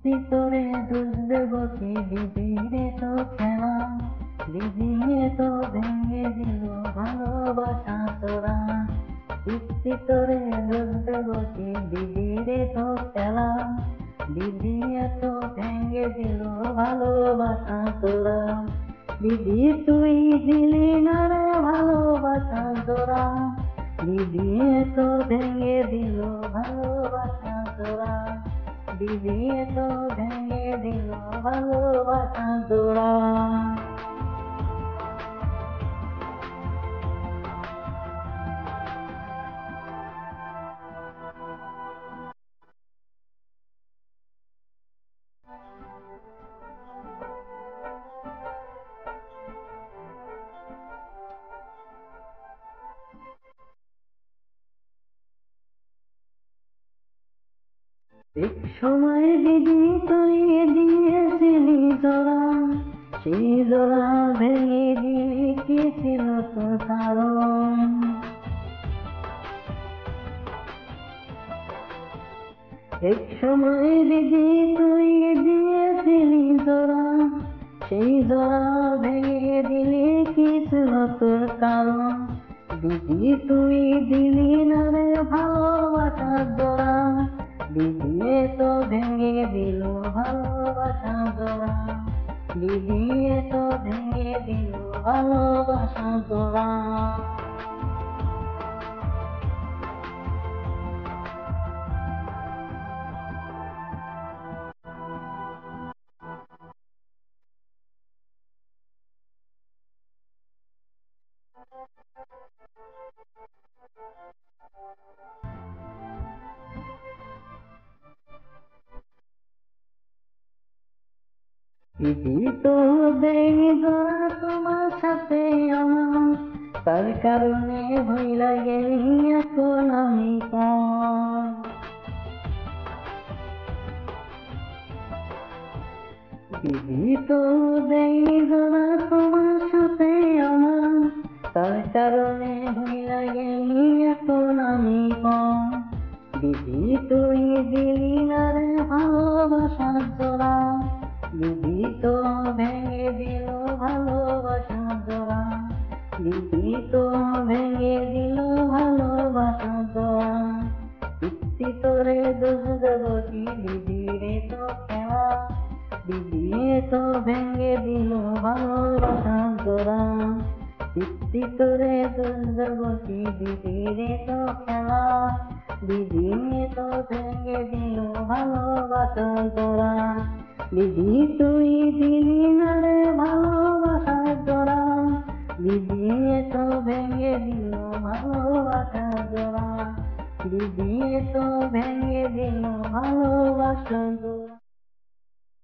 ভিতরে দোষ দেব কি দিদিরে তো খেলা, দিদিয়ে তো ভেঙে দিল ভালোবাসা তোরা। ভিতরে দোষ দেব কি দিদিরে তো খেলা, দিদিয়ে তো ভেঙে দিল ভালোবাসা তোরা। দিদি তুই দিলি না রে ভালোবাসা তোরা, দিদিয়ে তো ভেঙে দিল ভালোবাসা তোরা। দিদিয়ে তো ভেঙে দিল ভালোবাসা তোরা। এক সময় দিদি তুই দিয়েছিলি জোড়া, সেই জোড়া ভেঙে দিলি কি ছিল তো কারণ? এক সময় দিদি তুই দিয়েছিলি জোড়া, সেই জোড়া ভেঙে দিলি কি ছিল তোর কারণ? দিদি তুই দিলি না রে ভালোবাসার জোড়া, দিদিয়ে তো ভেঙে দিল ভালোবাসা জোড়া। দিদিয়ে তো ভেঙে দিল ভালোবাসা জোড়া। দিদি তো দেই জোড়া তোমার সাথে আমার, তার কারণে ভইলা গেলি এখন আমি পর। দিদি তো দেই জোড়া তোমার সাথে আমার, তার কারণে ভইলা গেলি এখন আমি পর। দিদি তুই দিলি না রে ভালোবাসার জোড়া, দিদি তো ভেঙে দিল ভালোবাসা জোড়া। দিদি তো ভেঙে দিল ভালোবাসা জোড়া। সত্যি তোরে দোষ দেব কি দিদিরে তো খেলা, দিদিয়ে তো ভেঙে দিল ভালোবাসা জোড়া। সত্যি তোরে দোষ দেব কি দিদিরে তো খেলা, দিদিয়ে তো ভেঙে দিল ভালোবাসা জোড়া। দিদি তুই দিলি না রে ভালোবাসার জোড়া, দিদিয়ে তো ভেঙে দিল ভালোবাসা জোড়া। দিদিয়ে তো ভেঙে দিল ভালোবাসা জোড়া।